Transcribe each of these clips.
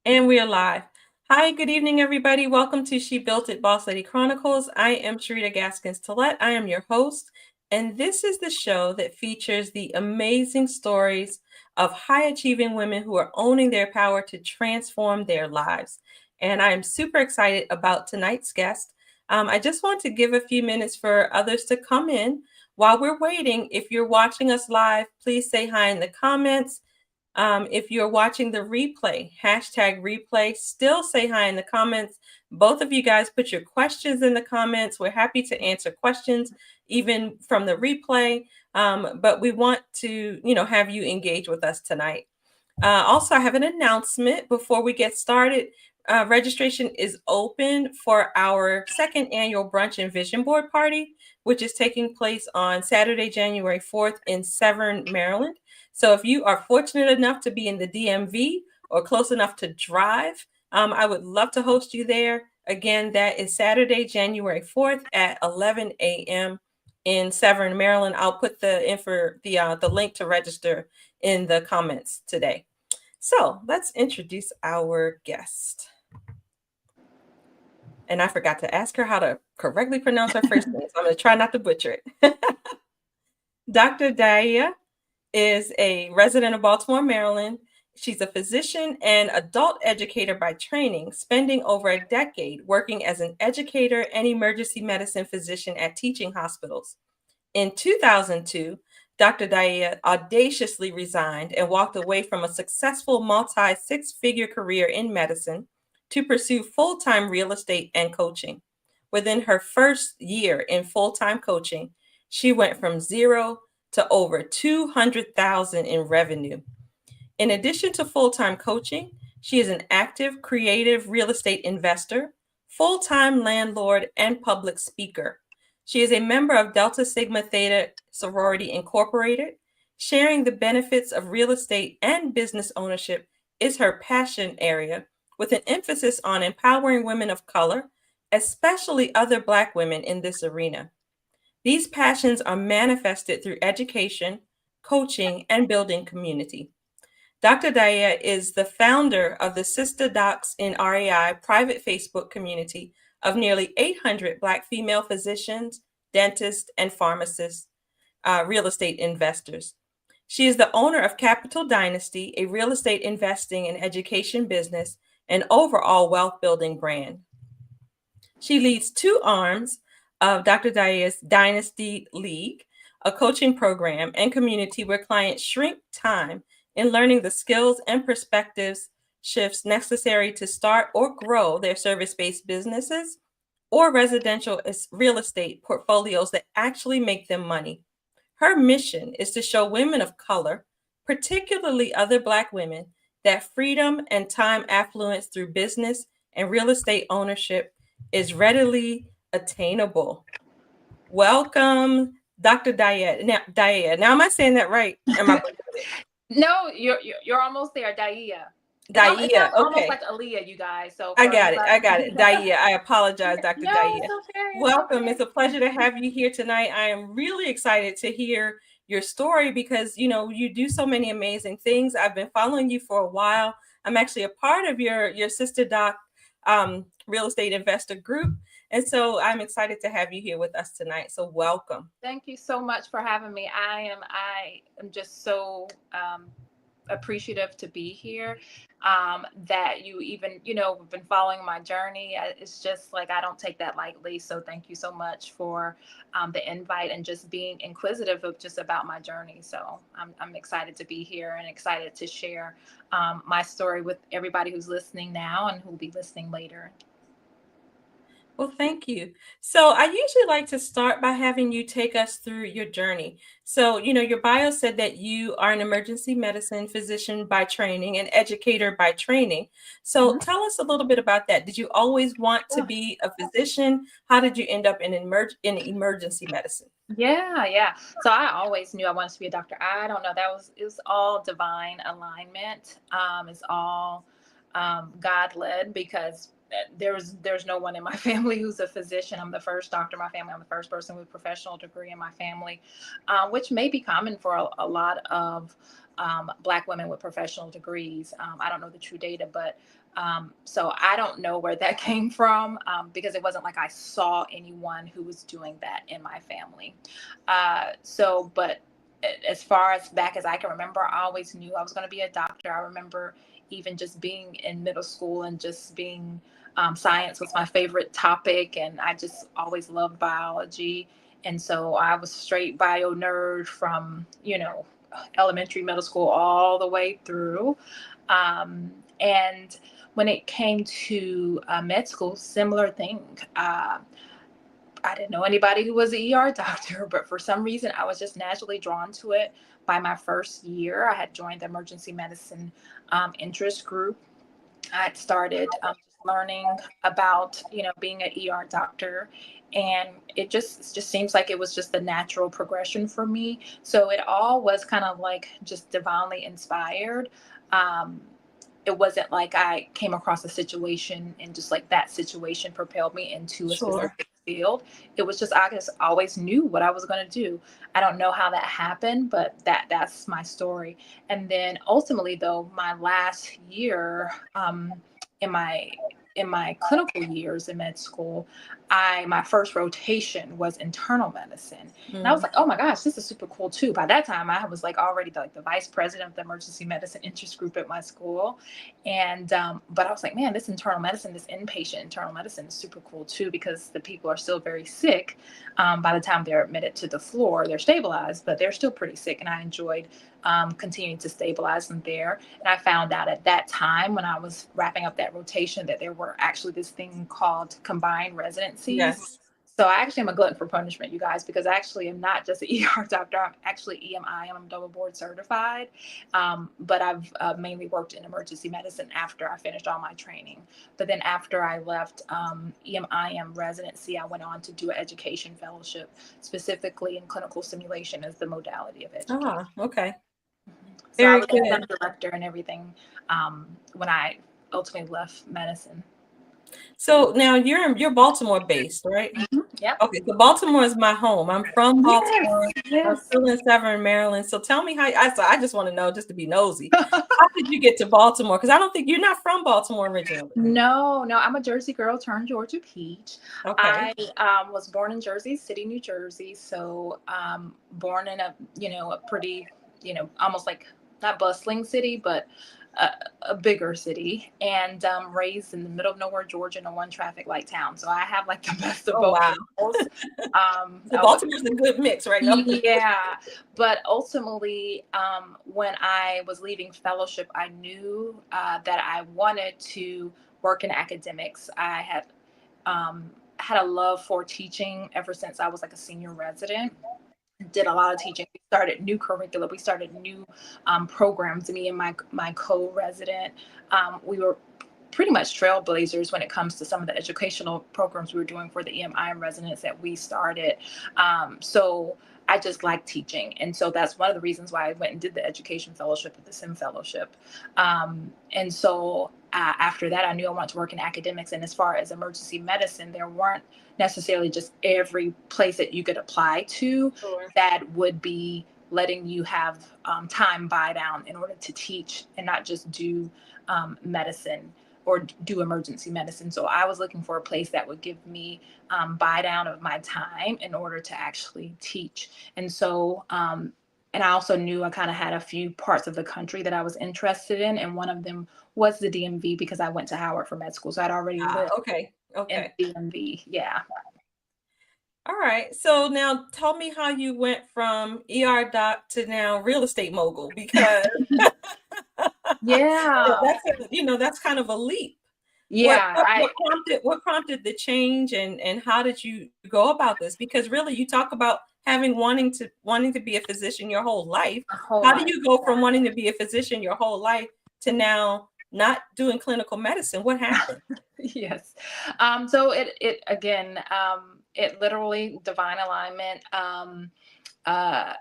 And we are live. Hi, good evening, everybody. Welcome to She Built It Boss Lady Chronicles. I am Sharita Gaskins-Tillett. I am your host, and this is the show that features the amazing stories of high-achieving women who are owning their power to transform their lives. And I am super excited about tonight's guest. I just want to give a few minutes for others to come in. While we're waiting, if you're watching us live, please say hi in the comments. If you're watching the replay, hashtag replay, still say hi in the comments. Both of you guys put your questions in the comments. We're happy to answer questions, even from the replay. But we want to, have you engage with us tonight. Also, I have an announcement before we get started. Registration is open for our second annual Brunch and Vision Board Party, which is taking place on Saturday, January 4th in Severn, Maryland. So if you are fortunate enough to be in the DMV or close enough to drive, I would love to host you there. Again, that is Saturday, January 4th at 11 a.m. in Severn, Maryland. I'll put the link to register in the comments today. So let's introduce our guest. And I forgot to ask her how to correctly pronounce her first name, so I'm going to try not to butcher it. Dr. Daa'iyah is a resident of Baltimore, Maryland. She's a physician and adult educator by training, spending over a decade working as an educator and emergency medicine physician at teaching hospitals. In 2002, Dr. Daa'iyah audaciously resigned and walked away from a successful multi-six-figure career in medicine to pursue full-time real estate and coaching. Within her first year in full-time coaching, she went from zero to over $200,000 in revenue. In addition to full-time coaching, she is an active, creative real estate investor, full-time landlord, and public speaker. She is a member of Delta Sigma Theta Sorority Incorporated. Sharing the benefits of real estate and business ownership is her passion area, with an emphasis on empowering women of color, especially other Black women in this arena. These passions are manifested through education, coaching, and building community. Dr. Daa'iyah is the founder of the Sister Docs in REI private Facebook community of nearly 800 Black female physicians, dentists, and pharmacists, real estate investors. She is the owner of Capital Dynasty, a real estate investing and education business and overall wealth building brand. She leads two arms of Dr. Daa'iyah's Dynasty League, a coaching program and community where clients shrink time in learning the skills and perspectives shifts necessary to start or grow their service-based businesses or residential real estate portfolios that actually make them money. Her mission is to show women of color, particularly other Black women, that freedom and time affluence through business and real estate ownership is readily attainable. Welcome, Dr. Daa'iyah. Now, am I saying that right? Am I? No, you're almost there, Daa'iyah. Daa'iyah, almost okay. like Aaliyah, you guys. So I got it. Daa'iyah. I apologize, Dr. No, Daa'iyah. it's okay. Welcome. It's a pleasure to have you here tonight. I am really excited to hear your story because, you do so many amazing things. I've been following you for a while. I'm actually a part of your Sister Doc real estate investor group. And so I'm excited to have you here with us tonight. So welcome. Thank you so much for having me. I am just so appreciative to be here. That you even, have been following my journey. It's just like, I don't take that lightly. So thank you so much for the invite and just being inquisitive of just about my journey. So I'm excited to be here and excited to share my story with everybody who's listening now and who'll be listening later. Well, thank you. So I usually like to start by having you take us through your journey. So, your bio said that you are an emergency medicine physician by training and educator by training. So tell us a little bit about that. Did you always want to be a physician? How did you end up in emergency medicine? Yeah. So I always knew I wanted to be a doctor. I don't know. It was all divine alignment. It's all God led because there's no one in my family who's a physician. I'm the first doctor in my family. I'm the first person with a professional degree in my family, which may be common for a lot of Black women with professional degrees. I don't know the true data, but so I don't know where that came from, because it wasn't like I saw anyone who was doing that in my family. But as far as back as I can remember, I always knew I was going to be a doctor. I remember even just being in middle school and just being science was my favorite topic, and I just always loved biology. And so I was straight bio nerd from, elementary, middle school, all the way through. And when it came to med school, similar thing. I didn't know anybody who was an ER doctor, but for some reason, I was just naturally drawn to it. By my first year, I had joined the emergency medicine interest group. I had started just learning about, being an ER doctor, and it just seems like it was just the natural progression for me. So it all was kind of like just divinely inspired. Um, it wasn't like I came across a situation and just like that situation propelled me into a Sure. specific field. It was just I just always knew what I was going to do. I don't know how that happened, but that's my story. And then ultimately, though, my last year in my clinical years in med school, my first rotation was internal medicine. And I was Mm. like, oh my gosh, this is super cool too. By that time, I was like already the vice president of the emergency medicine interest group at my school. And but I was like, man, this internal medicine, this inpatient internal medicine is super cool too, because the people are still very sick. By the time they're admitted to the floor, they're stabilized, but they're still pretty sick. And I enjoyed continuing to stabilize them there. And I found out at that time when I was wrapping up that rotation that there were actually this thing called combined residencies. Yes. So I actually am a glutton for punishment, you guys, because I actually am not just an ER doctor. I'm actually EMI. I'm double board certified. But I've mainly worked in emergency medicine after I finished all my training. But then after I left EMIM residency, I went on to do an education fellowship, specifically in clinical simulation as the modality of education. Okay. So I Very was a good. center director and everything when I ultimately left medicine. So now you're Baltimore based, right? Yep. Okay, so Baltimore is my home. I'm from Yes. Baltimore. I'm Yes. still in Severn, Maryland. So tell me I just want to know, just to be nosy. How did you get to Baltimore? Because I don't think you're not from Baltimore originally. No, no, I'm a Jersey girl turned Georgia peach. Okay. I was born in Jersey City, New Jersey. So born in a pretty, almost like not bustling city, but a, a bigger city, and raised in the middle of nowhere, Georgia, in a one traffic light town. So I have like the best of Oh both wow. worlds. So I was Baltimore's a good mix, right? No. Yeah, but ultimately, when I was leaving fellowship, I knew that I wanted to work in academics. I had a love for teaching ever since I was like a senior resident. Did a lot of teaching. We started new curricula. We started new programs. Me and my co-resident, we were pretty much trailblazers when it comes to some of the educational programs we were doing for the EMI residents that we started. So I just like teaching. And so that's one of the reasons why I went and did the education fellowship at the SIM fellowship. And so after that, I knew I wanted to work in academics. And as far as emergency medicine, there weren't necessarily just every place that you could apply to Sure. that would be letting you have time buy down in order to teach and not just do medicine or do emergency medicine. So I was looking for a place that would give me buy down of my time in order to actually teach. And so, and I also knew I kind of had a few parts of the country that I was interested in. And one of them was the DMV because I went to Howard for med school. So I'd already lived Okay. in Okay. the DMV. Yeah. All right. So now tell me how you went from ER doc to now real estate mogul, because Yeah. that's kind of a leap. What Yeah. what what prompted the change, and how did you go about this? Because really you talk about having wanting to be a physician your whole life. My whole How do life. you go from wanting to be a physician your whole life to now not doing clinical medicine? What happened? Yes. So it again, it literally divine alignment. Uh,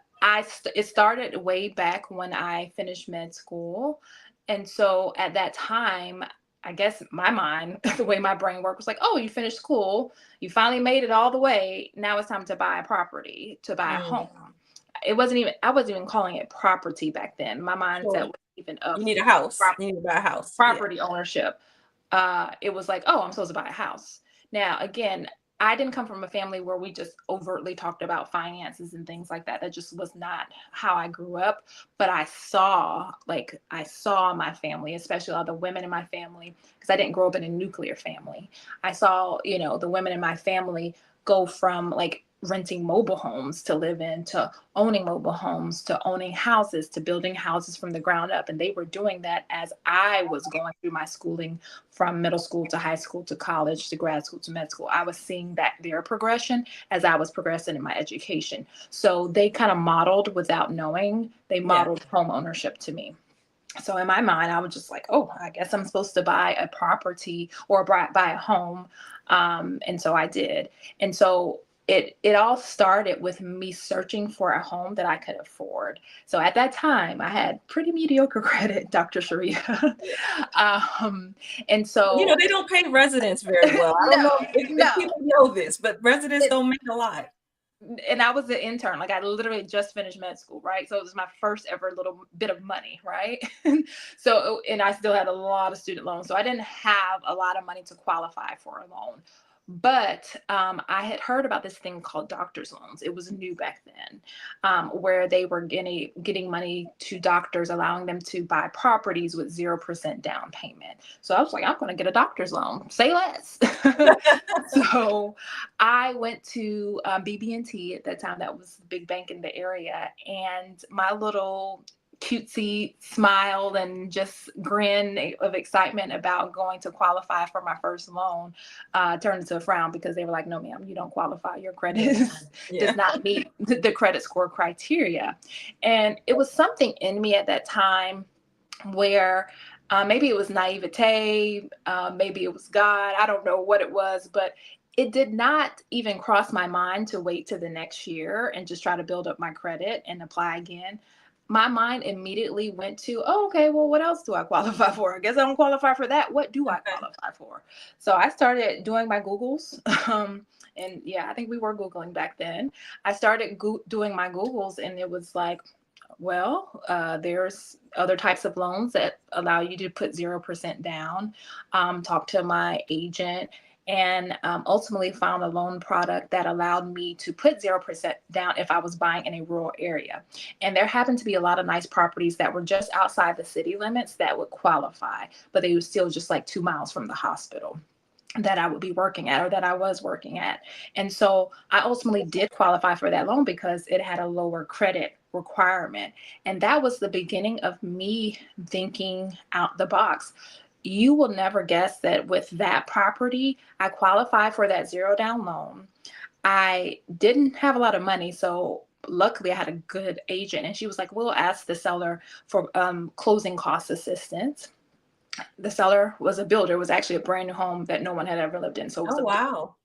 it started way back when I finished med school, and so at that time, I guess my mind, the way my brain worked was like, oh, you finished school, you finally made it all the way. Now it's time to buy a property, to buy a Mm, home. I wasn't even calling it property back then. My mindset sure. was even of You need a house. prop- You need to buy a house. Yeah. property ownership. It was like, oh, I'm supposed to buy a house. Now, again, I didn't come from a family where we just overtly talked about finances and things like that. That just was not how I grew up. But I saw my family, especially all the women in my family, because I didn't grow up in a nuclear family. I saw, the women in my family go from like renting mobile homes to live in, to owning mobile homes, to owning houses, to building houses from the ground up. And they were doing that as I was going through my schooling, from middle school to high school to college to grad school to med school. I was seeing that their progression as I was progressing in my education. So they kind of modeled without knowing, they Yeah. modeled home ownership to me. So in my mind, I was just like, oh, I guess I'm supposed to buy a property or buy a home. And so I did. And so it all started with me searching for a home that I could afford. So at that time, I had pretty mediocre credit, Dr. Sharita. And so They don't pay residents very well. I don't know no, if no. people know this, but residents don't make a lot. And I was an intern. Like I literally just finished med school, right? So it was my first ever little bit of money, right? So, and I still had a lot of student loans. So I didn't have a lot of money to qualify for a loan. But I had heard about this thing called doctor's loans. It was new back then, where they were getting money to doctors, allowing them to buy properties with 0% down payment. So I was like, I'm going to get a doctor's loan. Say less. So I went to BB&T at that time. That was the big bank in the area. And my little cutesy smile and just grin of excitement about going to qualify for my first loan turned into a frown, because they were like, no, ma'am, you don't qualify. Your credit Yeah. does not meet the credit score criteria. And it was something in me at that time where maybe it was naivete, maybe it was God. I don't know what it was, but it did not even cross my mind to wait to the next year and just try to build up my credit and apply again. My mind immediately went to, oh, okay, well, what else do I qualify for? I guess I don't qualify for that. What do I Okay. qualify for? So I started doing my Googles. And yeah, I think we were Googling back then. I started doing my Googles, and it was like, well, there's other types of loans that allow you to put 0% down. Talk to my agent, and ultimately found a loan product that allowed me to put 0% down if I was buying in a rural area. And there happened to be a lot of nice properties that were just outside the city limits that would qualify, but they were still just like 2 miles from the hospital that I would be working at, or that I was working at. And so I ultimately did qualify for that loan because it had a lower credit requirement. And that was the beginning of me thinking out the box. You will never guess that with that property, I qualified for that zero down loan. I didn't have a lot of money, so luckily I had a good agent, and she was like, we'll ask the seller for closing cost assistance. The seller was a builder. It was actually a brand new home that no one had ever lived in. So it was Oh, a wow.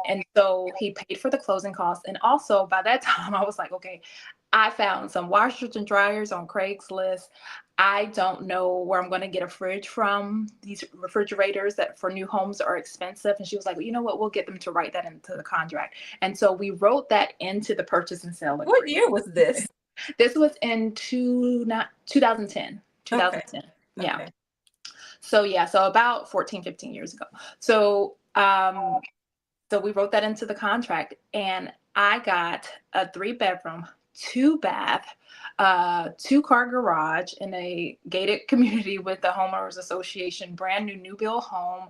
and so he paid for the closing costs. And also by that time, I was like, okay, I found some washers and dryers on Craigslist. I don't know where I'm going to get a fridge from. These refrigerators that for new homes are expensive. And she was like, well, you know what? We'll get them to write that into the contract. And so we wrote that into the purchase and sale What agreement. year was this? This was in 2010. Okay. 2010. Yeah. Okay. So yeah, so about 14, 15 years ago. So we wrote that into the contract, and I got a 3 bedroom, 2 bath, 2 car garage in a gated community with the homeowners association, brand new build home,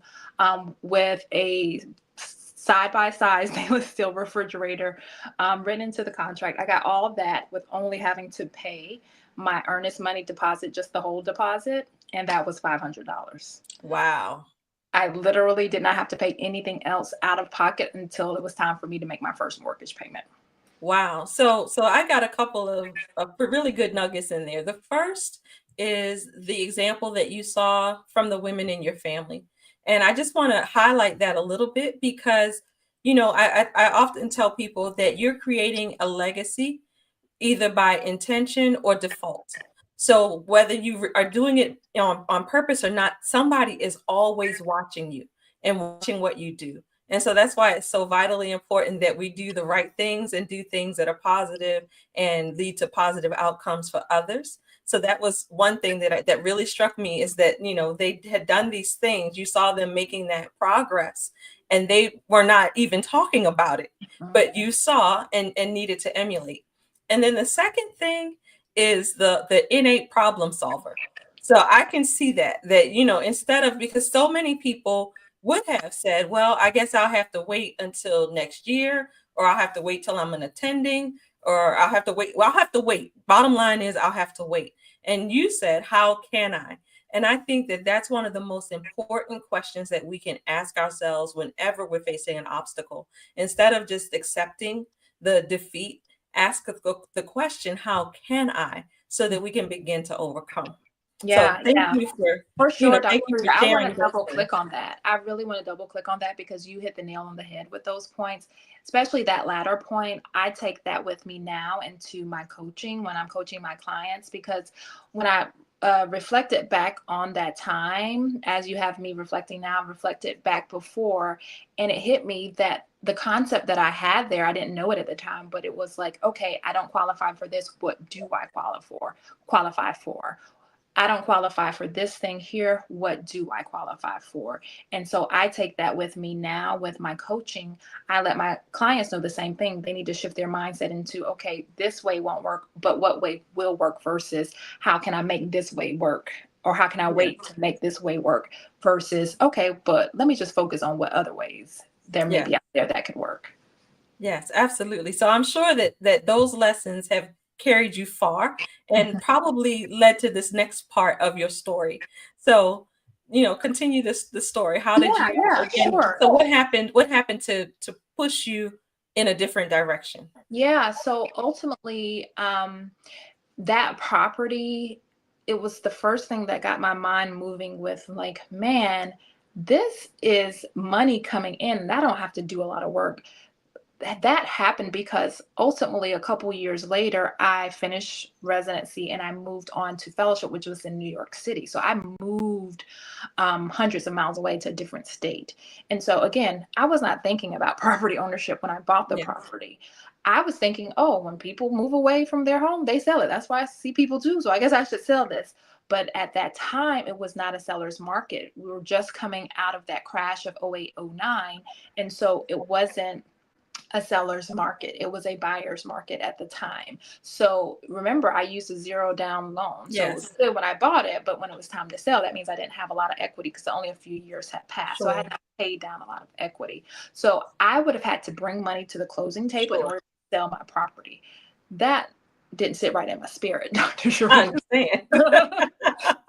with a side by side stainless steel refrigerator, written into the contract. I got all of that with only having to pay my earnest money deposit, just the whole deposit, and that was $500. Wow. I literally did not have to pay anything else out of pocket until it was time for me to make my first mortgage payment. Wow. So I got a couple of really good nuggets in there. The first is the example that you saw from the women in your family. And I just want to highlight that a little bit because, I often tell people that you're creating a legacy either by intention or default. So whether you are doing it on purpose or not, somebody is always watching you and watching what you do. And so that's why it's so vitally important that we do the right things and do things that are positive and lead to positive outcomes for others. So that was one thing that really struck me, is that, they had done these things. You saw them making that progress, and they were not even talking about it, but you saw and needed to emulate. And then the second thing is the innate problem solver. So I can see that instead of, because so many people would have said, well, I guess I'll have to wait until next year, or I'll have to wait till I'm an attending, or I'll have to wait. Well, I'll have to wait. Bottom line is, I'll have to wait. And you said, how can I? And I think that that's one of the most important questions that we can ask ourselves whenever we're facing an obstacle. Instead of just accepting the defeat, ask the question, how can I? So that we can begin to overcome. So Yeah, thank yeah. you for, For sure, thank Dr. you for I want sharing to those double things. click on that. I really want to double click on that because you hit the nail on the head with those points, especially that latter point. I take that with me now into my coaching when I'm coaching my clients, because when I reflected back on that time, as you have me reflecting now, reflected back before, and it hit me that the concept that I had there, I didn't know it at the time, but it was like, okay, I don't qualify for this. What do I qualify for? I don't qualify for this thing here. What do I qualify for? And so I take that with me now with my coaching. I let my clients know the same thing. They need to shift their mindset into, okay, this way won't work, but what way will work, versus how can I make this way work? Or how can I Yes. wait to make this way work, versus, okay, but let me just focus on what other ways there may Yes. be out there that could work. Yes, absolutely. So I'm sure that those lessons have carried you far and probably led to this next part of your story. So, continue the story. How did Yeah, you, yeah, again, sure. so what happened to push you in a different direction? Yeah, so ultimately, that property, it was the first thing that got my mind moving with, like, man, this is money coming in and I don't have to do a lot of work. That happened because ultimately a couple years later I finished residency and I moved on to fellowship, which was in New York City. So I moved hundreds of miles away to a different state. And so again, I was not thinking about property ownership when I bought the Yes. property. I was thinking, oh, when people move away from their home, they sell it. That's why I see people do. So I guess I should sell this. But at that time, it was not a seller's market. We were just coming out of that crash of 08, 09. And so it wasn't a seller's market. It was a buyer's market at the time. So remember, I used a zero down loan. So it was Yes. good when I bought it, but when it was time to sell, that means I didn't have a lot of equity because only a few years had passed. So I Sure. had not paid down a lot of equity. So I would have had to bring money to the closing table in Sure. order to sell my property. That didn't sit right in my spirit, Dr. I Shereen. understand.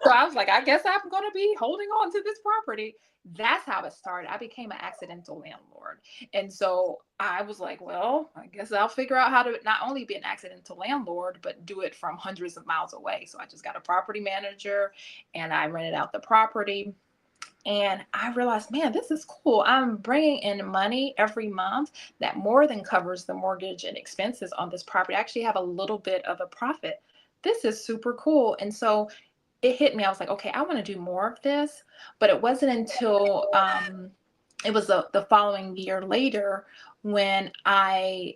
So I was like, I guess I'm going to be holding on to this property. That's how it started. I became an accidental landlord. And so I was like, well, I guess I'll figure out how to not only be an accidental landlord, but do it from hundreds of miles away. So I just got a property manager and I rented out the property. And I realized, man, this is cool. I'm bringing in money every month that more than covers the mortgage and expenses on this property. I actually have a little bit of a profit. This is super cool. And so it hit me. I was like, okay, I want to do more of this. But it wasn't until it was the following year later when I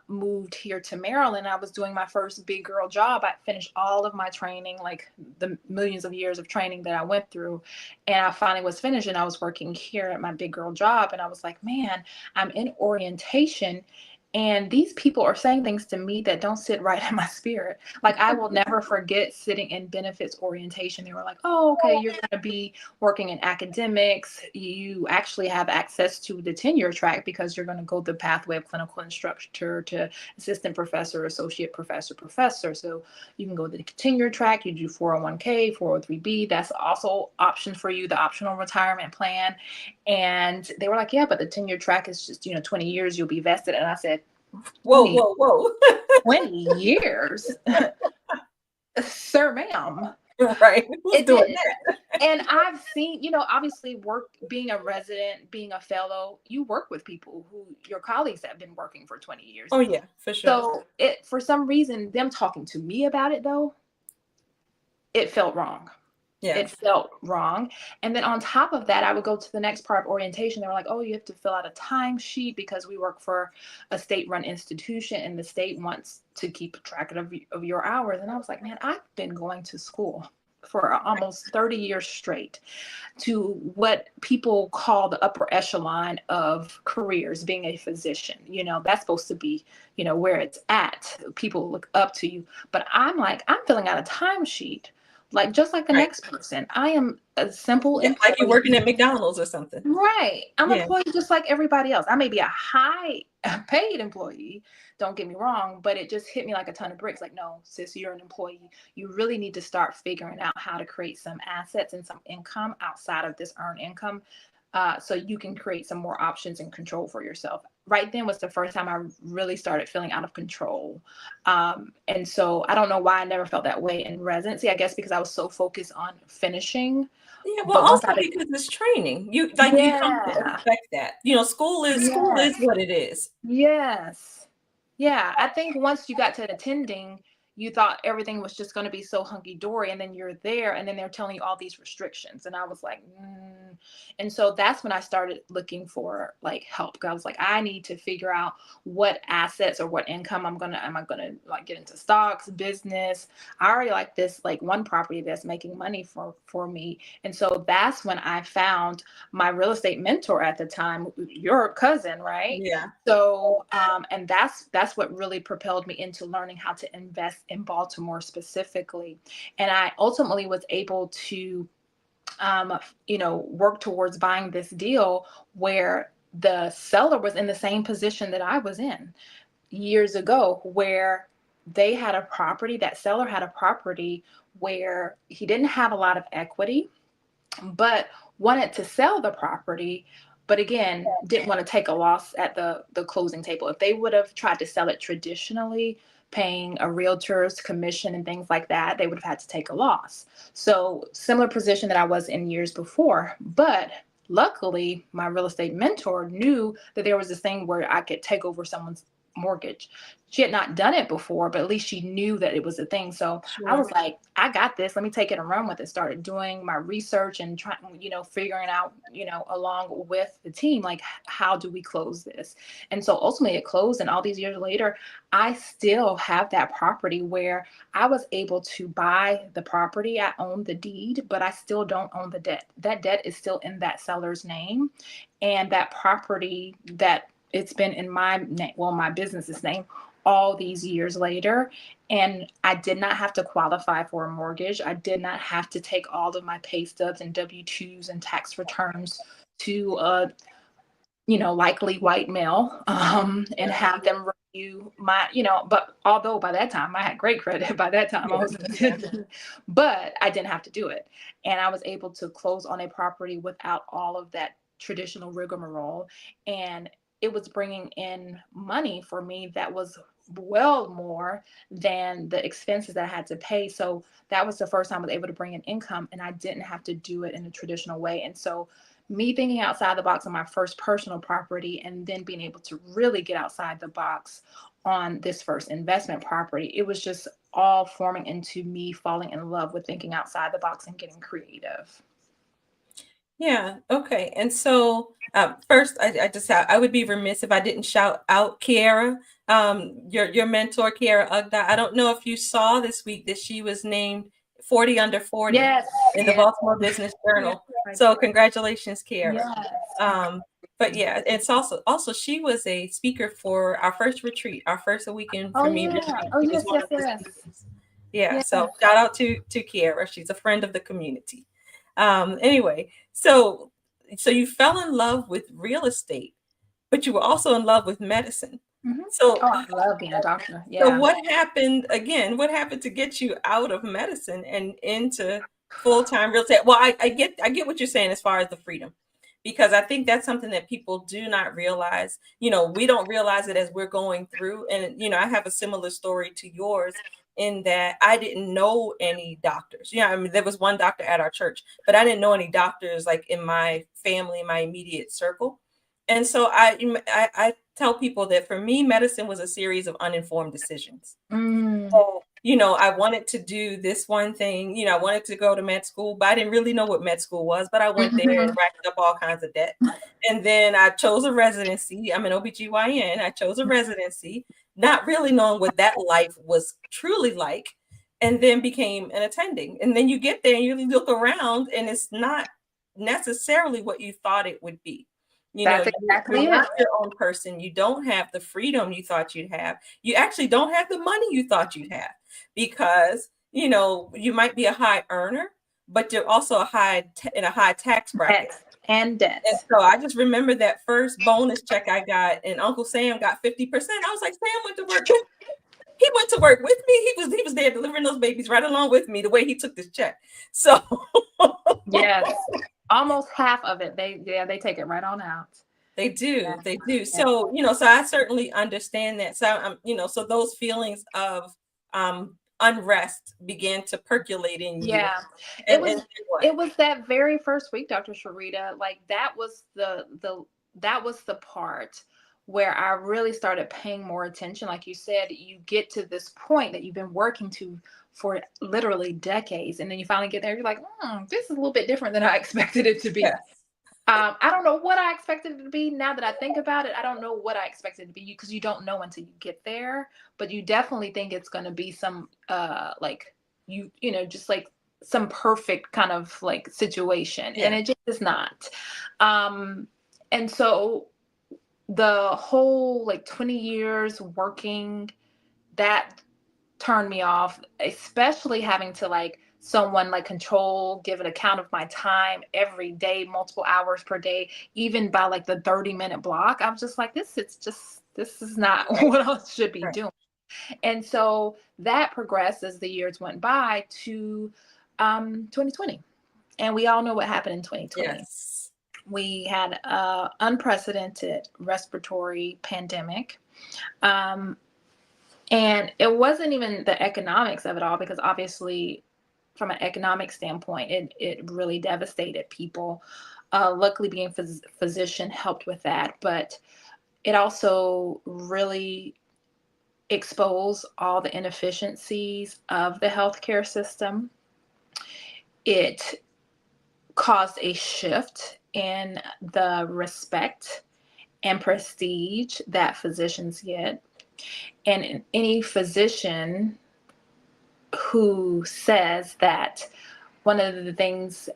moved here to Maryland. I was doing my first big girl job. I finished all of my training, like the millions of years of training that I went through. And I finally was finished and I was working here at my big girl job. And I was like, man, I'm in orientation. And these people are saying things to me that don't sit right in my spirit. Like, I will never forget sitting in benefits orientation. They were like, oh, okay, you're going to be working in academics. You actually have access to the tenure track because you're going to go the pathway of clinical instructor to assistant professor, associate professor, professor. So you can go the tenure track. You do 401k, 403b. That's also option for you, the optional retirement plan. And they were like, yeah, but the tenure track is just, 20 years you'll be vested. And I said, Whoa, 20, whoa, whoa. 20 years? Sir, ma'am. Right. Who's It doing did. that? And I've seen, obviously being a resident, being a fellow, you work with people who your colleagues have been working for 20 years. Oh yeah, for sure. So for some reason, them talking to me about it though, it felt wrong. Yeah. It felt wrong. And then on top of that, I would go to the next part of orientation. They were like, oh, you have to fill out a timesheet because we work for a state-run institution and the state wants to keep track of your hours. And I was like, man, I've been going to school for almost 30 years straight to what people call the upper echelon of careers, being a physician. That's supposed to be, where it's at. People look up to you. But I'm like, I'm filling out a timesheet, like just like the Right. next person. I am a simple Yeah, employee. like you're working at McDonald's or something. Right. I'm Yeah. employed just like everybody else. I may be a high paid employee, don't get me wrong, but it just hit me like a ton of bricks. Like, no, sis, you're an employee. You really need to start figuring out how to create some assets and some income outside of this earned income, so you can create some more options and control for yourself. Right then was the first time I really started feeling out of control. And so I don't know why I never felt that way in residency. I guess because I was so focused on finishing. Yeah, well, But once also I because it's training. You come to yeah. expect that. School is Yes. what it is. Yes. Yeah. I think once you got to attending, you thought everything was just going to be so hunky dory. And then you're there and then they're telling you all these restrictions. And I was like, And so that's when I started looking for like help. 'Cause I was like, I need to figure out what assets or what income am I going to like get into stocks, business. I already like this, like one property that's making money for me. And so that's when I found my real estate mentor at the time, your cousin, right? Yeah. So, and that's what really propelled me into learning how to invest in Baltimore specifically. And I ultimately was able to, work towards buying this deal where the seller was in the same position that I was in years ago, where that seller had a property where he didn't have a lot of equity but wanted to sell the property, but again, didn't want to take a loss at the closing table. If they would have tried to sell it traditionally, paying a realtor's commission and things like that, they would have had to take a loss. So similar position that I was in years before, but luckily my real estate mentor knew that there was this thing where I could take over someone's mortgage. She had not done it before, but at least she knew that it was a thing. So Sure. I was like, I got this. Let me take it and run with it. Started doing my research and trying, figuring out, along with the team, like, how do we close this? And so ultimately it closed. And all these years later, I still have that property where I was able to buy the property. I own the deed, but I still don't own the debt. That debt is still in that seller's name. And that property, that it's been in my name, well, my business's name, all these years later. And I did not have to qualify for a mortgage. I did not have to take all of my pay stubs and W-2s and tax returns to a, likely white male, and have them review my, but although by that time I had great credit, by that time I was, but I didn't have to do it. And I was able to close on a property without all of that traditional rigmarole. And it was bringing in money for me that was well more than the expenses that I had to pay. So that was the first time I was able to bring in income, and I didn't have to do it in a traditional way. And so me thinking outside the box on my first personal property, and then being able to really get outside the box on this first investment property, it was just all forming into me falling in love with thinking outside the box and getting creative. Yeah. Okay. And so first, I would be remiss if I didn't shout out Kiara, your mentor, Kiara Ugda. I don't know if you saw this week that she was named 40 under 40 Yes. in the Baltimore Business Journal. So congratulations, Kiara. Yes. But yeah, it's also she was a speaker for our first retreat, our first weekend for me retreat. Oh, She was yes, one yes, of the yes. speakers. Yeah. Yes. So shout out to Kiara. She's a friend of the community. Anyway, so you fell in love with real estate, but you were also in love with medicine. Mm-hmm. So, Oh, I love being a doctor. so Yeah. what happened again? What happened to get you out of medicine and into full-time real estate? Well, I get what you're saying as far as the freedom, because I think that's something that people do not realize. We don't realize it as we're going through. And I have a similar story to yours in that I didn't know any doctors. I mean, there was one doctor at our church, but I didn't know any doctors like in my family, my immediate circle. And so I tell people that for me, medicine was a series of uninformed decisions. Mm. So, I wanted to do this one thing, I wanted to go to med school, but I didn't really know what med school was, but I went there and Mhm. racked up all kinds of debt. And then I chose a residency. I'm an OBGYN. I chose a residency, not really knowing what that life was truly like, and then became an attending. And then you get there and you look around and it's not necessarily what you thought it would be. That's You're exactly it. not your own person. You don't have the freedom you thought you'd have. You actually don't have the money you thought you'd have because, you might be a high earner, but you're also in a high tax bracket. Debts and And debts. so I just remember that first bonus check I got, and Uncle Sam got 50%. I was like, Sam went to work. He went to work with me. He was there delivering those babies right along with me the way he took this check. So Yes. Almost half of it. They take it right on out. they Yeah. do. They do. Yeah. So, so I certainly understand that. So so those feelings of unrest began to percolate in you. Yeah. It And was then what? it was that very first week, Dr. Sharita, like that was the part where I really started paying more attention. Like you said, you get to this point that you've been working to for literally decades, and then you finally get there, you're like, this is a little bit different than I expected it to be. Yes. I don't know what I expected it to be. Now that I think about it, I don't know what I expected it to be because you don't know until you get there. But you definitely think it's going to be some like just like some perfect kind of like situation, and Yeah. it just is not. Um, and so the whole like 20 years working, that turned me off, especially having to like someone like control, give an account of my time every day, multiple hours per day, even by like the 30-minute block. I was just like, this is not Right. what I should be Right. doing. And so that progressed as the years went by to 2020. And we all know what happened in 2020. Yes. We had an unprecedented respiratory pandemic. Um, and it wasn't even the economics of it all, because obviously, from an economic standpoint, it really devastated people. Luckily, being physician helped with that, but it also really exposed all the inefficiencies of the healthcare system. It caused a shift in the respect and prestige that physicians get. And any physician who says that one of the things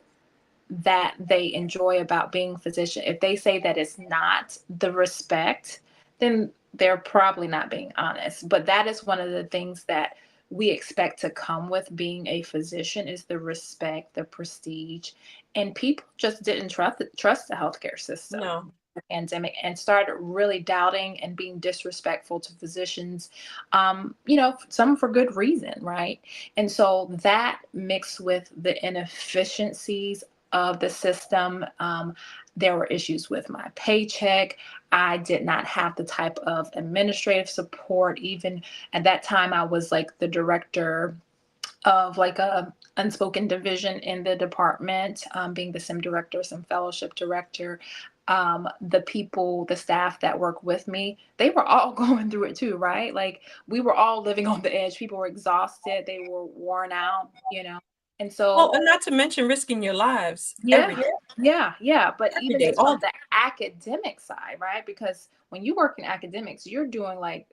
that they enjoy about being a physician, if they say that it's not the respect, then they're probably not being honest. But that is one of the things that we expect to come with being a physician, is the respect, the prestige. And people just didn't trust the healthcare system, No. the pandemic, and started really doubting and being disrespectful to physicians, some for good reason, right? And so that, mixed with the inefficiencies of the system, there were issues with my paycheck. I did not have the type of administrative support. Even at that time, I was like the director of like a unspoken division in the department, being the sim director, some fellowship director. The staff that work with me, they were all going through it too, right? Like, we were all living on the edge. People were exhausted, they were worn out, and Well, so and not to mention risking your lives yeah, every day, yeah. But every even day, just all on day. the academic side, right? Because when you work in academics, you're doing like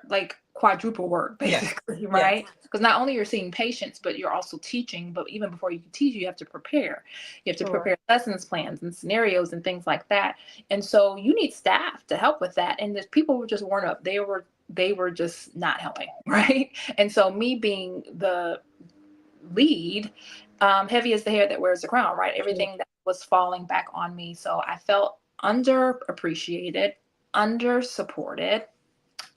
like quadruple work Yes. basically, Yes. right? Because not only you're seeing patients, but you're also teaching. But even before you can teach, you have to prepare. You have to Sure. prepare lessons plans and scenarios and things like that. And so you need staff to help with that. And the people were just worn up. They were just not helping, right? And so me being the lead, heavy as the hair that wears the crown, right? Sure. Everything that was falling back on me. So I felt underappreciated, under supported.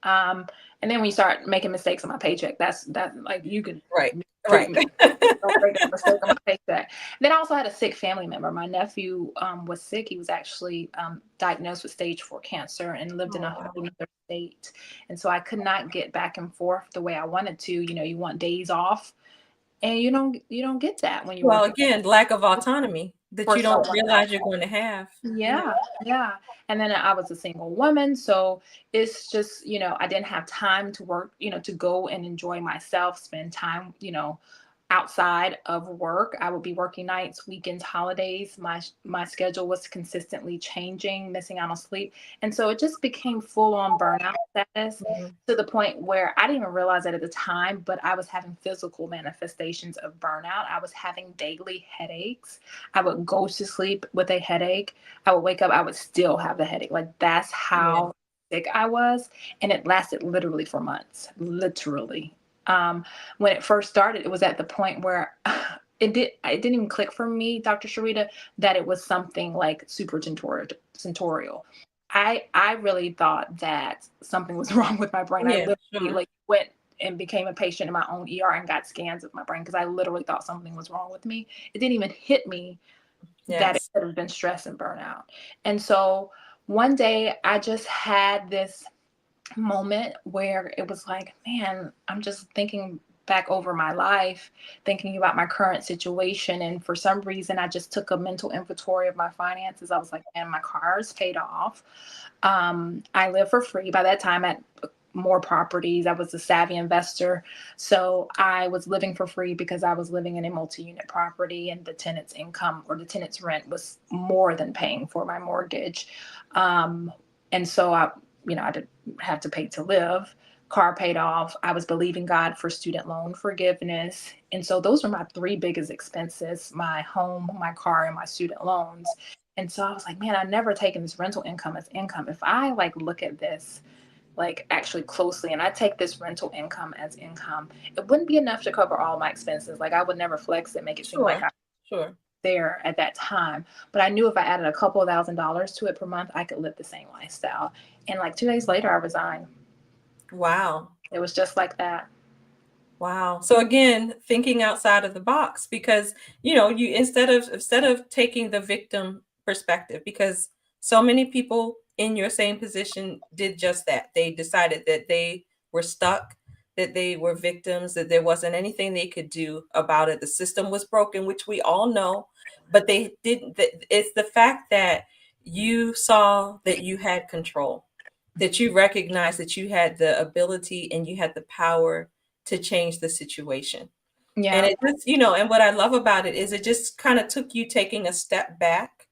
And then when you start making mistakes on my paycheck, that like you could Right. trick Right. me. Don't make a mistake on my paycheck. Then I also had a sick family member. My nephew was sick. He was actually diagnosed with stage 4 cancer and lived in Oh, a wow. whole other state. And so I could not get back and forth the way I wanted to. You want days off, and you don't get that when you Well, work. again, lack of autonomy. that for you don't someone else. realize you're going to have. Yeah, yeah. And then I was a single woman. So it's just, I didn't have time to work, to go and enjoy myself, spend time, outside of work. I would be working nights, weekends, holidays. My schedule was consistently changing, missing out on sleep. And so it just became full on burnout status Mhm. to the point where I didn't even realize it at the time, but I was having physical manifestations of burnout. I was having daily headaches. I would go to sleep with a headache. I would wake up, I would still have the headache. Like that's Yeah. how sick I was. And it lasted literally for months, literally. Um, when it first started, it was at the point where it didn't even click for me, Dr. Sharita, that it was something like super centurial. I really thought that something was wrong with my brain. I Yeah, literally sure. like went and became a patient in my own ER and got scans of my brain because I literally thought something was wrong with me. It didn't even hit me that it Yes. could have been stress and burnout. And so one day I just had this moment where it was like, man, I'm just thinking back over my life, thinking about my current situation. And for some reason, I just took a mental inventory of my finances. I was like, man, my car is paid off. I live for free. By that time, at more properties. I was a savvy investor. So I was living for free because I was living in a multi-unit property and the tenant's income or the tenant's rent was more than paying for my mortgage. And so I didn't have to pay to live. Car paid off. I was believing God for student loan forgiveness. And so those were my three biggest expenses: my home, my car, and my student loans. And so I was like, man, I've never taken this rental income as income. If I like look at this like actually closely and I take this rental income as income, it wouldn't be enough to cover all my expenses. Like I would never flex it, make it seem like Sure. I was Sure. there at that time. But I knew if I added a couple of $1,000s to it per month, I could live the same lifestyle. And like 2 days later, I resigned. Wow. It was just like that. Wow. So again, thinking outside of the box because, you instead of taking the victim perspective, because so many people in your same position did just that. They decided that they were stuck, that they were victims, that there wasn't anything they could do about it. The system was broken, which we all know, but they didn't. It's the fact that you saw that you had control, that you recognized that you had the ability and you had the power to change the situation. And Yeah. it just, and what I love about it is it just kind of took you taking a step back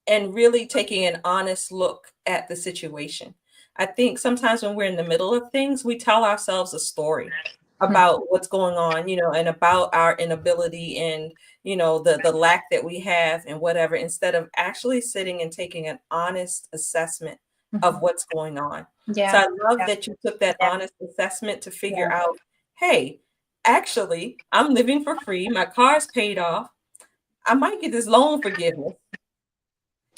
and really taking an honest look at the situation. I think sometimes when we're in the middle of things, we tell ourselves a story about what's going on, and about our inability and, the lack that we have and whatever, instead of actually sitting and taking an honest assessment of what's going on. So Yeah. I love Yeah. that you took that honest assessment to figure Yeah. out, hey, actually, I'm living for free. My car's paid off. I might get this loan forgiveness.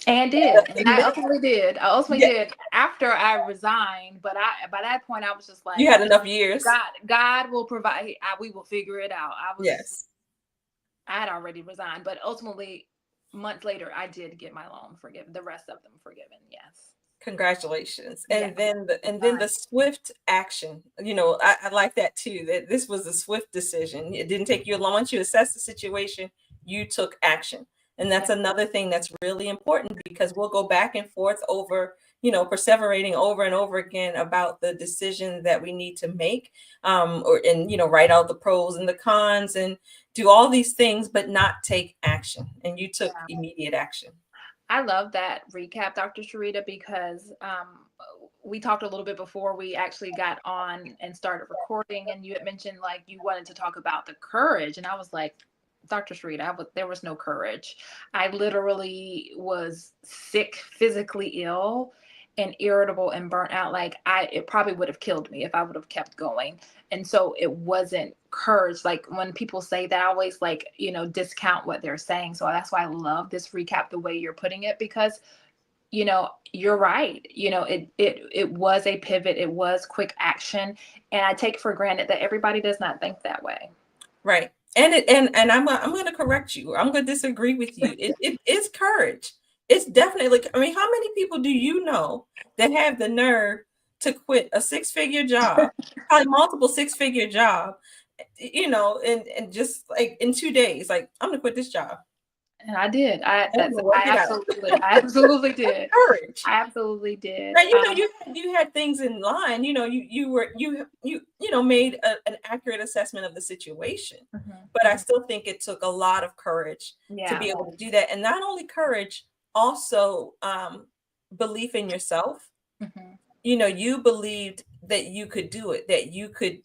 And did. And I ultimately did. I ultimately Yeah, did after I resigned. But by that point I was just you like, had enough years. God will provide. We will figure it out. Yes. I had already resigned, but ultimately, months later, I did get my loan forgiven. The rest of them forgiven. Yes. Congratulations. Yeah. And then the swift action. I like that too. That this was a swift decision. It didn't take you long. Once you assess the situation, you took action. And Yeah. that's another thing that's really important because we'll go back and forth over, perseverating over and over again about the decision that we need to make, write out the pros and the cons and do all these things, but not take action. And you took Yeah. immediate action. I love that recap, Dr. Sharita, because we talked a little bit before we actually got on and started recording, and you had mentioned like you wanted to talk about the courage, and I was like, Dr. Sharita, there was no courage. I literally was sick, physically ill, and irritable and burnt out. Like it probably would have killed me if I would have kept going. And so it wasn't courage. Like when people say that, I always like, discount what they're saying. So that's why I love this recap the way you're putting it, because you're right. It was a pivot. It was quick action. And I take for granted that everybody does not think that way. Right. And I'm going to correct you. I'm going to disagree with you. It is courage. It's definitely, I mean, how many people do you know that have the nerve to quit a six-figure job, probably multiple six-figure job, and just like in 2 days, like I'm going to quit this job. And I did. And I'm gonna work it out. I absolutely did. Courage. I absolutely did. Now, you had things in line, you made an accurate assessment of the situation. Mhm, But I mhm. still think it took a lot of courage to Yeah. be able to do that. And not only courage, also belief in yourself. Mhm, You believed that you could do it, that you could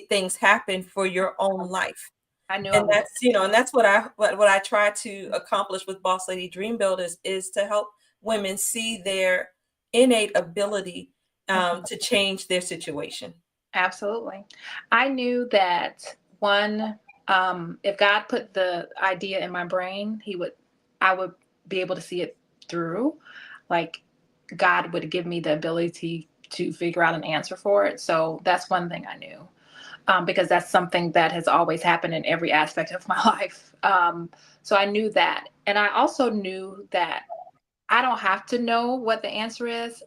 things happen for your own life. I knew I And was. that's what I try to accomplish with Boss Lady Dream Builders is to help women see their innate ability Mhm. to change their situation. Absolutely. I knew that one, if God put the idea in my brain, I would be able to see it through. Like God would give me the ability to figure out an answer for it. So that's one thing I knew, because that's something that has always happened in every aspect of my life. So I knew that. And I also knew that I don't have to know what the answer is.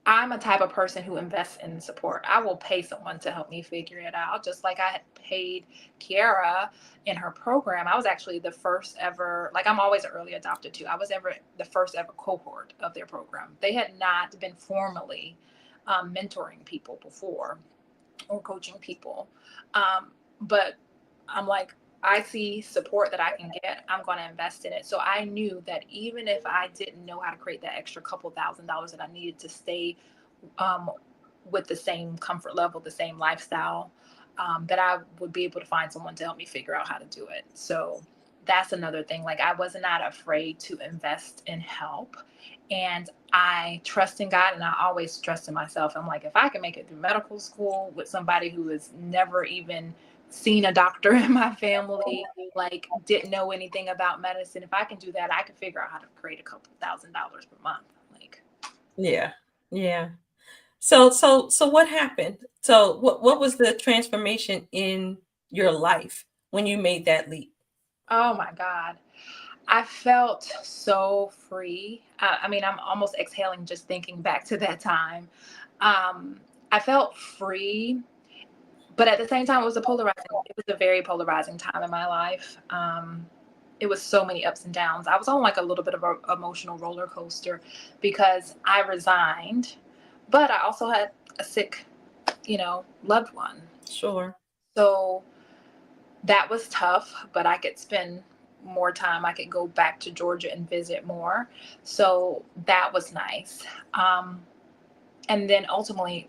I'm a type of person who invests in support. I will pay someone to help me figure it out, just like I had paid Kiara in her program. I was actually the first ever, like I'm always an early adopter too. I was ever the first ever cohort of their program. They had not been formally mentoring people before or coaching people. But I'm like, I see support that I can get, I'm going to invest in it. So I knew that even if I didn't know how to create that extra couple $1,000s that I needed to stay um, with the same comfort level, the same lifestyle, that I would be able to find someone to help me figure out how to do it. So that's another thing. Like I was not afraid to invest in help. And I trust in God and I always trust in myself. I'm like, if I can make it through medical school with somebody who has never even seen a doctor in my family, like didn't know anything about medicine, if I can do that, I can figure out how to create a couple $1,000s per month. Like, Yeah. Yeah. So what happened? So what was the transformation in your life when you made that leap? oh my God. I felt so free. I mean, I'm almost exhaling just thinking back to that time. I felt free, but at the same time, it was a very polarizing time in my life. It was so many ups and downs. I was on like a little bit of an emotional roller coaster because I resigned, but I also had a sick, loved one. Sure. So that was tough, but I could spend more time. I could go back to Georgia and visit more. So that was nice. And then ultimately,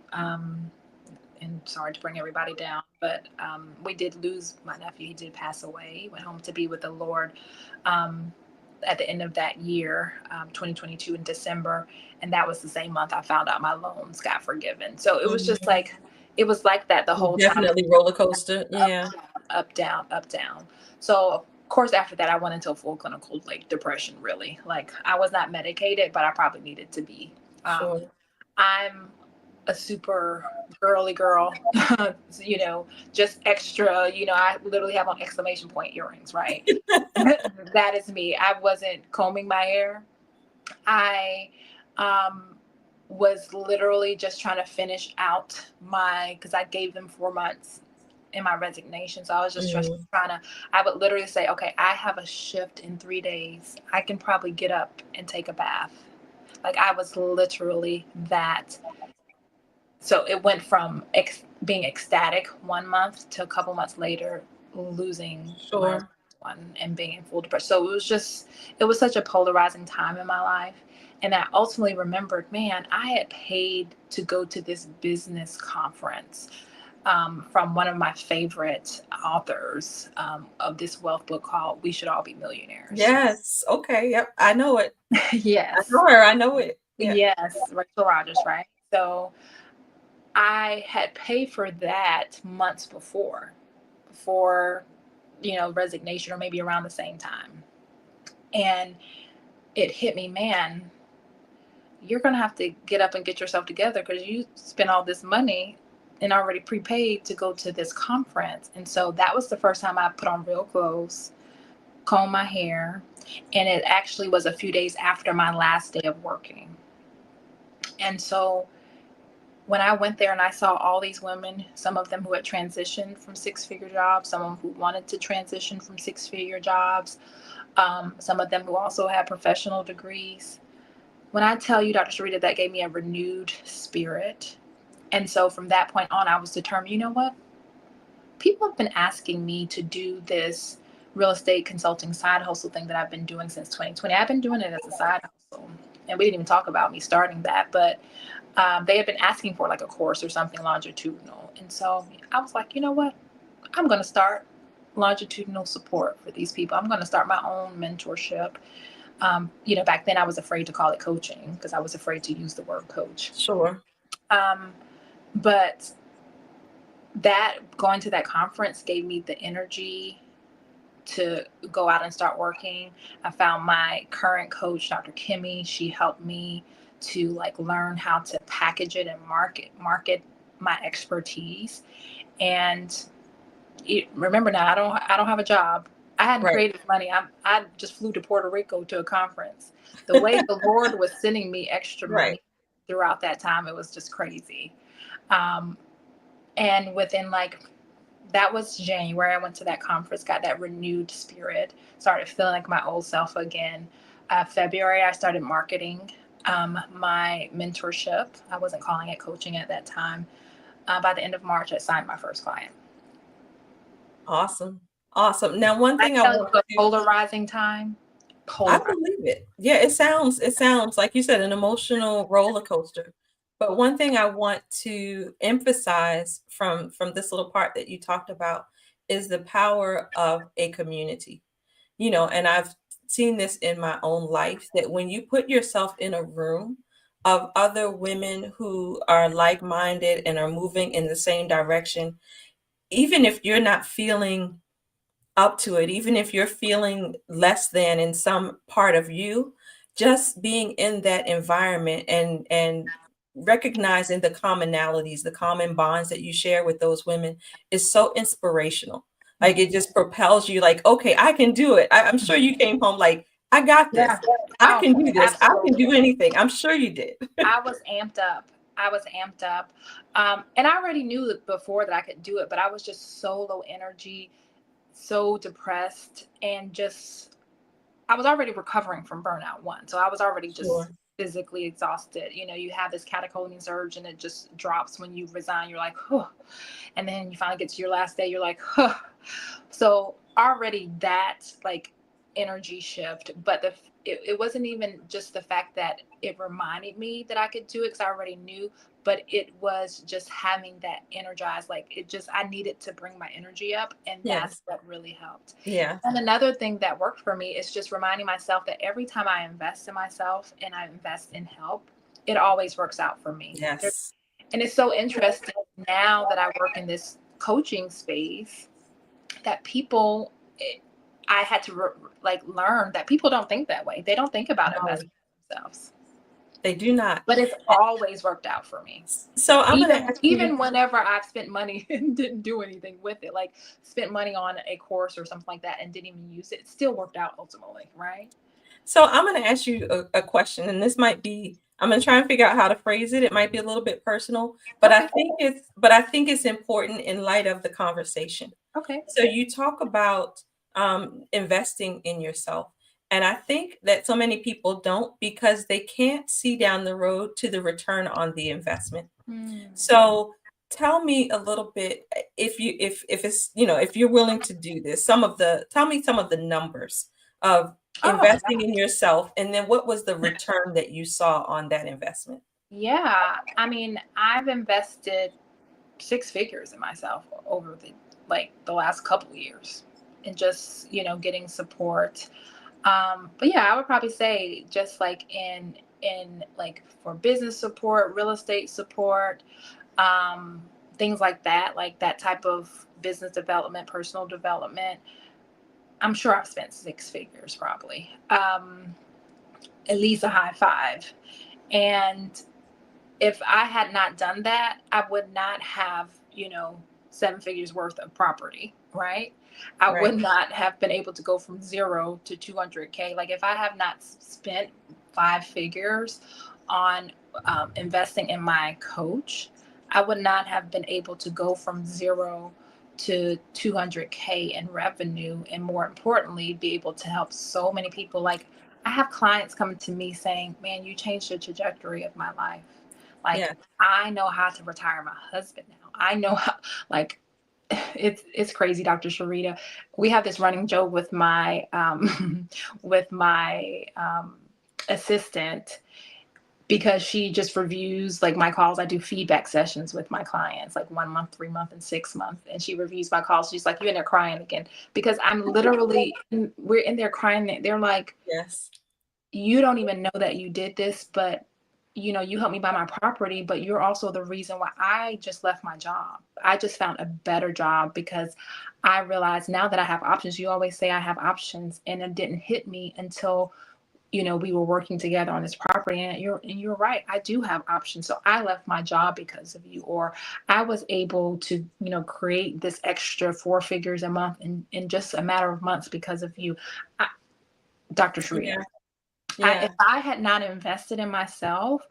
and sorry to bring everybody down, but we did lose my nephew. He did pass away. He went home to be with the Lord um, at the end of that year, 2022 in December. And that was the same month I found out my loans got forgiven. So it was just Mhm. like, it was like that the whole time. Definitely roller coaster. Up, Yeah. up, down, up, down. So of course, after that, I went into a full clinical like depression. Really, like I was not medicated, but I probably needed to be. Um, Sure. I'm a super girly girl, just extra. I literally have on exclamation point earrings, right? That is me. I wasn't combing my hair. I um, was literally just trying to finish out because I gave them 4 months in my resignation. So I was just Mm, trying to, I would literally say, okay, I have a shift in 3 days. I can probably get up and take a bath. Like I was literally that. So it went from being ecstatic 1 month to a couple months later losing my sure. one and being in full depression. So it was such a polarizing time in my life. And I ultimately remembered, man, I had paid to go to this business conference from one of my favorite authors of this wealth book called We Should All Be Millionaires. Yes. Okay. Yep. I know it. I Yes. know her. I know it. Yeah. Yes. Rachel Rogers, right? So I had paid for that months before, resignation or maybe around the same time. And it hit me, man, you're going to have to get up and get yourself together because you spent all this money and already prepaid to go to this conference. And so that was the first time I put on real clothes, combed my hair. And it actually was a few days after my last day of working. And so when I went there and I saw all these women, some of them who had transitioned from six-figure jobs, some of them who wanted to transition from six-figure jobs, Some of them who also have professional degrees. When I tell you, Dr. Sharita, that gave me a renewed spirit. And so from that point on, I was determined, you know what? People have been asking me to do this real estate consulting side hustle thing that I've been doing since 2020. I've been doing it as a side hustle. And we didn't even talk about me starting that, but they had been asking for like a course or something longitudinal. And so I was like, you know what? I'm going to start longitudinal support for these people. I'm going to start my own mentorship. Back then I was afraid to call it coaching because I was afraid to use the word coach. Sure. Um, but that going to that conference gave me the energy to go out and start working. I found my current coach, Dr. Kimmy. She helped me to like learn how to package it and market my expertise. And remember now, I don't have a job. I hadn't Right. created money. I just flew to Puerto Rico to a conference. The way the Lord was sending me extra Right. money throughout that time, it was just crazy. Um, and within that was January. I went to that conference, got that renewed spirit, started feeling like my old self again. February, I started marketing my mentorship. I wasn't calling it coaching at that time. By the end of March, I signed my first client. Awesome. Awesome. Now, one I thing I tell you, want a to polarizing time. I Polarizing. believe it. Yeah, it sounds like you said an emotional roller coaster. But one thing I want to emphasize from this little part that you talked about is the power of a community. And I've seen this in my own life that when you put yourself in a room of other women who are like-minded and are moving in the same direction, even if you're not feeling up to it, even if you're feeling less than in some part of you, just being in that environment and recognizing the commonalities, the common bonds that you share with those women is so inspirational. Like it just propels you like, okay, I can do it. I'm sure you came home like, I got Yeah. this. I Oh, can do this. I can absolutely. do anything. I'm sure you did. I was amped up. I was amped up. And I already knew before that I could do it, but I was just so low energy, so depressed, and just I was already recovering from burnout one. So I was already just Sure. physically exhausted. You have this catecholamine surge and it just drops when you resign. You're like, oh. And then you finally get to your last day, you're like, huh. So already that like energy shift, but it wasn't even just the fact that it reminded me that I could do it because I already knew, but it was just having that energized, like it just, I needed to bring my energy up. And that's Yes. what really helped. Yeah. And another thing that worked for me is just reminding myself that every time I invest in myself and I invest in help, it always works out for me. Yes. And it's so interesting now that I work in this coaching space that I had to learn that people don't think that way. They don't think about No, investing in themselves, they do not. but it's always worked out for me. So I'm going to Even ask you. even whenever I've spent money and didn't do anything with it, like spent money on a course or something like that and didn't even use it, it still worked out ultimately, right? So I'm going to ask you a question, and this might be, I'm going to try and figure out how to phrase it. It might be a little bit personal, but I Okay. think it's important in light of the conversation. Okay. So you talk about investing in yourself. And I think that so many people don't because they can't see down the road to the return on the investment. Hmm. So tell me a little bit if it's, if you're willing to do this, tell me some of the numbers of Oh investing in yourself and then what was the return that you saw on that investment? yeah. I mean, I've invested six figures in myself over the last couple of years and just getting support. But yeah, I would probably say just like in like for business support, real estate support, um things like that type of business development, personal development. I'm sure I've spent six figures probably, at least a high five. And if I had not done that, I would not have, seven figures worth of property, right? I Right. would not have been able to go from 0 to 200K. Like if I have not spent five figures on investing in my coach, I would not have been able to go from 0 to 200K in revenue, and more importantly, be able to help so many people. Like, I have clients coming to me saying, man, you changed the trajectory of my life. Like, Yeah. I know how to retire my husband now. I know how, like, it's crazy, Dr. Sharita. We have this running joke with my with my assistant, because she just reviews like my calls. I do feedback sessions with my clients, like 1 month, 3 month, and 6 month. And she reviews my calls. She's like, "You in there crying again?" Because I'm literally, we're in there crying. They're like, Yes. "You don't even know that you did this, but you helped me buy my property, but you're also the reason why I just left my job. I just found a better job because I realized now that I have options." You always say I have options, and it didn't hit me until we were working together on this property. And you're right. I do have options. So I left my job because of you, or I was able to, create this extra 4 figures a month in just a matter of months because of you. I, Dr. Sharita, Yeah. if Yeah. I had not invested in myself,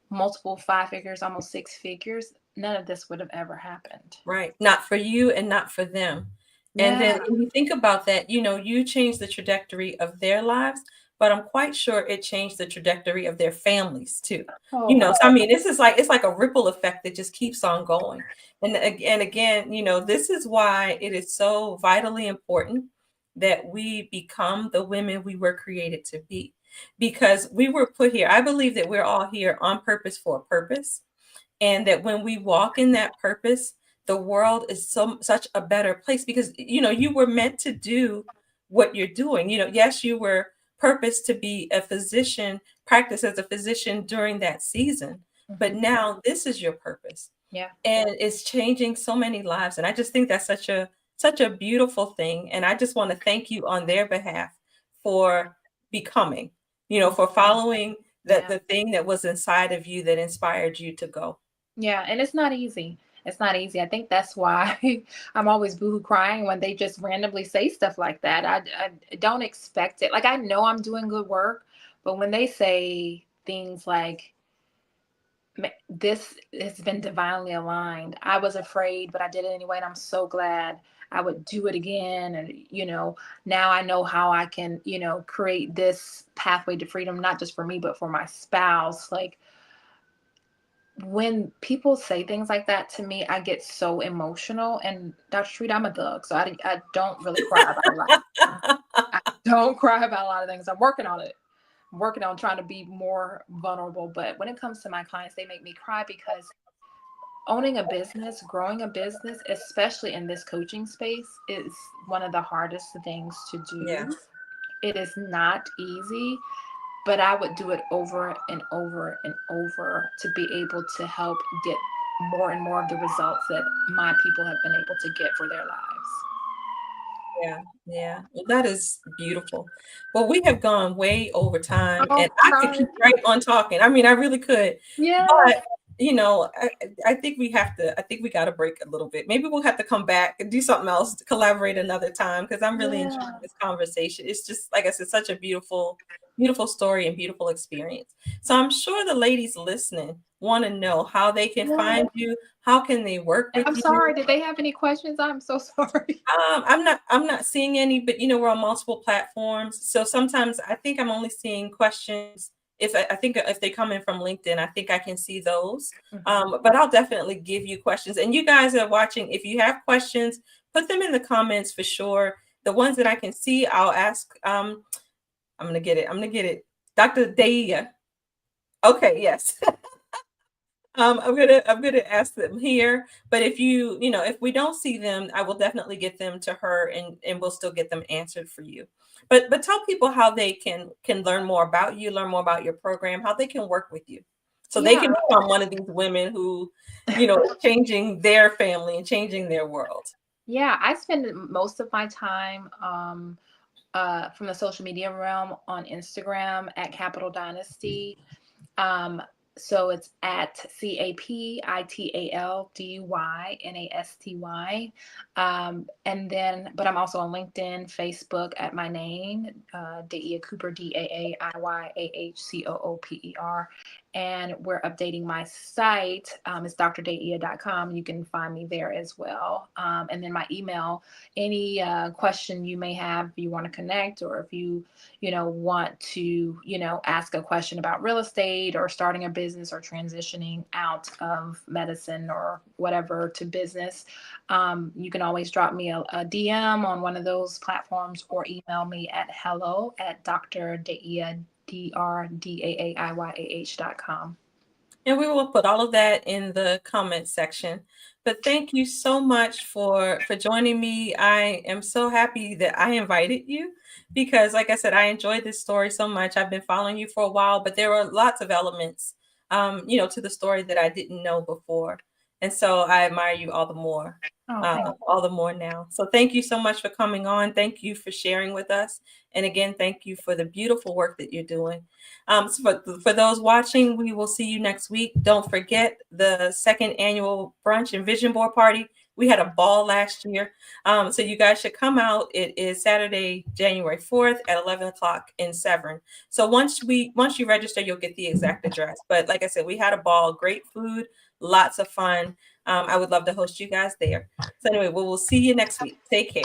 multiple 5 figures, almost 6 figures, none of this would have ever happened. Right. Not for you and not for them. And Yeah. then when you think about that, you changed the trajectory of their lives, but I'm quite sure it changed the trajectory of their families too. Oh my. So I mean, this is like it's like a ripple effect that just keeps on going. And again, this is why it is so vitally important that we become the women we were created to be. Because we were put here. I believe that we're all here on purpose for a purpose. And that when we walk in that purpose, the world is such a better place because you were meant to do what you're doing. Yes, you were purposed to be a physician, practice as a physician during that season, but Mhm. now this is your purpose. Yeah. And it's changing so many lives, and I just think that's such a beautiful thing, and I just want to thank you on their behalf for becoming, for following Yeah. the thing that was inside of you that inspired you to go. Yeah, and it's not easy. It's not easy. I think that's why I'm always boohoo crying when they just randomly say stuff like that. I don't expect it. Like, I know I'm doing good work, but when they say things like, This has been divinely aligned. I was afraid, but I did it anyway, and I'm so glad. I would do it again. And, now I know how I can, create this pathway to freedom, not just for me, but for my spouse. Like, when people say things like that to me, I get so emotional. And Dr. Street, I'm a thug, so I don't really cry about a lot. I don't cry about a lot of things. I'm working on it. I'm working on trying to be more vulnerable. But when it comes to my clients, they make me cry because owning a business, growing a business, especially in this coaching space, is one of the hardest things to do. Yes. It is not easy, but I would do it over and over and over to be able to help get more and more of the results that my people have been able to get for their lives. Yeah, yeah. Well, that is beautiful. Well, we have gone way over time, Oh, and I could sorry. keep right on talking. I mean, I really could. Yeah. But, I think we have to, I think we got to break a little bit. Maybe we'll have to come back and do something else, to collaborate another time, because I'm really enjoying Yeah. this conversation. It's just, like I said, such a beautiful, beautiful story and beautiful experience. So I'm sure the ladies listening want to know how they can Yeah. find you. How can they work And with I'm you? sorry. Did they have any questions? I'm so sorry. I'm not seeing any, but we're on multiple platforms. So sometimes I think I'm only seeing questions if I think if they come in from LinkedIn, I think I can see those. Mhm. But I'll definitely give you questions. And you guys are watching, if you have questions, put them in the comments for sure. The ones that I can see, I'll ask. I'm gonna get it. I'm gonna get it. Dr. Daa'iyah. Okay, yes. I'm gonna ask them here, but if we don't see them, I will definitely get them to her, and we'll still get them answered for you. But tell people how they can learn more about you, learn more about your program, how they can work with you, so they Yeah. can become one of these women who, is changing their family and changing their world. Yeah. I spend most of my time from the social media realm on Instagram at Capital Dynasty. Um, So it's at CAPITALDUYNASTY. And then, but I'm also on LinkedIn, Facebook at my name, Daa'iyah Cooper, DAAIYAHCOOPER. And we're updating my site. It's drdaa'iyah.com. You can find me there as well. And then my email, any question you may have, if you want to connect, or if you want to, ask a question about real estate or starting a business or transitioning out of medicine or whatever to business, you can always drop me a DM on one of those platforms or email me at hello@drdaa'iyah, DRDAAIYAH.com. And we will put all of that in the comment section. But thank you so much for joining me. I am so happy that I invited you because, like I said, I enjoyed this story so much. I've been following you for a while, but there were lots of elements, to the story that I didn't know before. And so I admire you all the more, Oh, all the more now. So thank you so much for coming on. Thank you for sharing with us. And again, thank you for the beautiful work that you're doing. So for those watching, we will see you next week. Don't forget the second annual brunch and vision board party. We had a ball last year. So you guys should come out. It is Saturday, January 4th at 11 o'clock in Severn. So once you register, you'll get the exact address. But like I said, we had a ball, great food, lots of fun. I would love to host you guys there. So anyway, we'll see you next week. Take care.